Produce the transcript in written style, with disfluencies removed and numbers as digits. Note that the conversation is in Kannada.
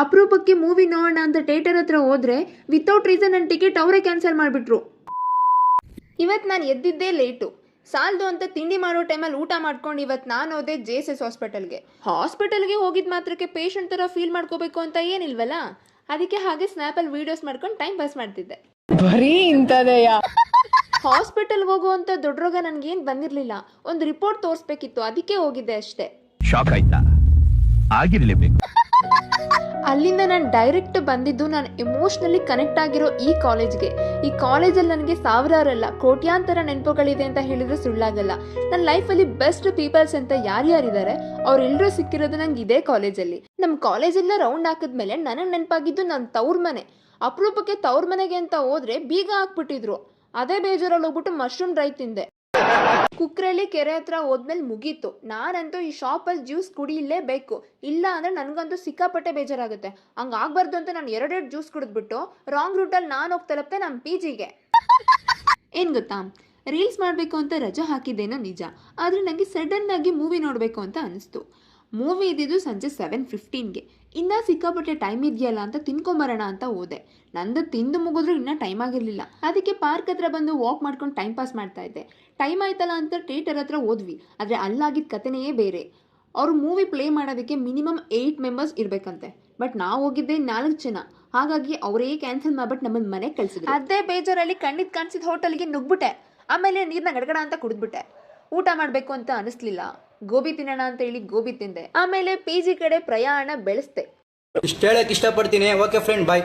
ಅಪರೂಪಕ್ಕೆ ಮೂವಿ ನೋಡೋಣ ಅಂತ ಥಿಯೇಟರ್ ಹತ್ರ ಹೋದ್ರೆ ವಿತೌಟ್ ರೀಸನ್ ನನ್ನ ಟಿಕೆಟ್ ಅವರೇ ಕ್ಯಾನ್ಸಲ್ ಮಾಡಿಬಿಟ್ರು. ಇವತ್ತು ನಾನು ಎದ್ದಿದ್ದೇ ಲೇಟು. ಸಾಲದು ಅಂತ ತಿಂಡಿ ಮಾಡೋ ಟೈಮಲ್ಲಿ ಊಟ ಮಾಡ್ಕೊಂಡು ಇವತ್ತು ನಾನು ಹೋದೆ JSS ಹಾಸ್ಪಿಟಲ್ಗೆ ಹೋಗಿದ್ ಮಾತ್ರಕ್ಕೆ ಪೇಷಂಟ್ ಥರ ಫೀಲ್ ಮಾಡ್ಕೋಬೇಕು ಅಂತ ಏನಿಲ್ವಲ್ಲ, ಅದಕ್ಕೆ ಹಾಗೆ ಸ್ನ್ಯಾಪಲ್ಲಿ ವೀಡಿಯೋಸ್ ಮಾಡ್ಕೊಂಡು ಟೈಮ್ ಪಾಸ್ ಮಾಡ್ತಿದ್ದೆ. ಬರೀ ಇಂಥದೆಯ. ಹಾಸ್ಪಿಟಲ್ಗೆ ಹೋಗುವಂಥ ದೊಡ್ಡ ರೋಗ ನನಗೇನು ಬಂದಿರಲಿಲ್ಲ, ಒಂದು ರಿಪೋರ್ಟ್ ತೋರಿಸ್ಬೇಕಿತ್ತು, ಅದಕ್ಕೆ ಹೋಗಿದ್ದೆ ಅಷ್ಟೇ. ಶಾಕ್ ಆಯ್ತಾ? ಆಗಿರಲೇಬೇಕು. ಅಲ್ಲಿಂದ ನಾನು ಡೈರೆಕ್ಟ್ ಬಂದಿದ್ದು ನಾನು ಎಮೋಷ್ನಲಿ ಕನೆಕ್ಟ್ ಆಗಿರೋ ಈ ಕಾಲೇಜ್ಗೆ. ಈ ಕಾಲೇಜಲ್ಲಿ ನನಗೆ ಸಾವಿರಾರಲ್ಲ ಕೋಟ್ಯಾಂತರ ನೆನಪುಗಳಿದೆ ಅಂತ ಹೇಳಿದ್ರೆ ಸುಳ್ಳಾಗಲ್ಲ. ನನ್ನ ಲೈಫಲ್ಲಿ ಬೆಸ್ಟ್ ಪೀಪಲ್ಸ್ ಅಂತ ಯಾರ್ಯಾರಿದ್ದಾರೆ ಅವರೆಲ್ಲರೂ ಸಿಕ್ಕಿರೋದು ನಂಗೆ ಇದೇ ಕಾಲೇಜಲ್ಲಿ. ನಮ್ಮ ಕಾಲೇಜೆಲ್ಲ ರೌಂಡ್ ಹಾಕಿದ್ಮೇಲೆ ನನಗೆ ನೆನಪಾಗಿದ್ದು ನನ್ನ ತವ್ರ ಮನೆ. ಅಪರೂಪಕ್ಕೆ ತವ್ರ ಮನೆಗೆ ಅಂತ ಹೋದ್ರೆ ಬೀಗ ಹಾಕ್ಬಿಟ್ಟಿದ್ರು. ಅದೇ ಬೇಜಾರಲ್ಲಿ ಹೋಗ್ಬಿಟ್ಟು ಮಶ್ರೂಮ್ ಡ್ರೈ ತಿಂದೆ. ಕುಕ್ರಳ್ಳಿ ಕೆರೆ ಹತ್ರ ಹೋದ್ಮೇಲೆ ಮುಗೀತು. ನಾನಂತೂ ಈ ಶಾಪಲ್ಲಿ ಜ್ಯೂಸ್ ಕುಡಿಯಲೇಬೇಕು, ಇಲ್ಲ ಅಂದರೆ ನನಗಂತೂ ಸಿಕ್ಕಾಪಟ್ಟೆ ಬೇಜಾರಾಗುತ್ತೆ. ಹಂಗಾಗಬಾರ್ದು ಅಂತ ನಾನು ಎರಡೆರಡು ಜ್ಯೂಸ್ ಕುಡಿದ್ಬಿಟ್ಟು ರಾಂಗ್ ರೂಟಲ್ಲಿ ನಾನು ಹೋಗಿ ತಲುಪ್ತೆ ನಮ್ಮ PGಗೆ. ಏನು ಗೊತ್ತಾ, ರೀಲ್ಸ್ ಮಾಡಬೇಕು ಅಂತ ರಜೆ ಹಾಕಿದ್ದೇನೋ ನಿಜ, ಆದರೆ ನನಗೆ ಸಡನ್ನಾಗಿ ಮೂವಿ ನೋಡಬೇಕು ಅಂತ ಅನಿಸ್ತು. ಮೂವಿ ಇದ್ದಿದ್ದು ಸಂಜೆ 7:15ಗೆ. ಇನ್ನೂ ಸಿಕ್ಕಾಪಟ್ಟೆ ಟೈಮ್ ಇದೆಯಲ್ಲ ಅಂತ ತಿನ್ಕೊಂಬರೋಣ ಅಂತ ಹೋದೆ. ನಂದು ತಿಂದು ಮುಗಿದ್ರು ಇನ್ನೂ ಟೈಮ್ ಆಗಿರಲಿಲ್ಲ. ಅದಕ್ಕೆ ಪಾರ್ಕ್ ಹತ್ರ ಬಂದು ವಾಕ್ ಮಾಡ್ಕೊಂಡು ಟೈಮ್ ಪಾಸ್ ಮಾಡ್ತಾ ಇದ್ದೆ. ಟೈಮ್ ಆಯ್ತಲ್ಲ ಅಂತ ಥಿಯೇಟರ್ ಹತ್ರ ಹೋದ್ವಿ, ಆದರೆ ಅಲ್ಲಾಗಿದ್ದ ಕಥೆನೇ ಬೇರೆ. ಅವರು ಮೂವಿ ಪ್ಲೇ ಮಾಡೋದಕ್ಕೆ ಮಿನಿಮಮ್ 8 ಮೆಂಬರ್ಸ್ ಇರಬೇಕಂತೆ, ಬಟ್ ನಾವು ಹೋಗಿದ್ದೆ 4 ಜನ. ಹಾಗಾಗಿ ಅವರೇ ಕ್ಯಾನ್ಸಲ್ ಮಾಡ್ಬಿಟ್ಟು ನಮ್ಮನ್ನು ಮನೆಗೆ ಕಳಿಸಿದ್ರು. ಅದೇ ಬೇಜಾರಲ್ಲಿ ಕಣ್ಣಿಗೆ ಕಾಣಿಸಿದ ಹೋಟೆಲ್ಗೆ ನುಗ್ಬಿಟ್ಟೆ. ಆಮೇಲೆ ನೀರನ್ನ ಗಡಗಡ ಅಂತ ಕುಡಿದ್ಬಿಟ್ಟೆ. ಊಟ ಮಾಡಬೇಕು ಅಂತ ಅನಿಸ್ಲಿಲ್ಲ. ಗೋಬಿ ತಿನ್ನೋಣ ಅಂತ ಹೇಳಿ ಗೋಬಿ ತಿಂದೆ. ಆಮೇಲೆ PG ಕಡೆ ಪ್ರಯಾಣ ಬೆಳೆಸ್ದೆ. ಇಷ್ಟು ಹೇಳಕ್ಕೆ ಇಷ್ಟಪಡ್ತೀನಿ. ಓಕೆ ಫ್ರೆಂಡ್, ಬಾಯ್.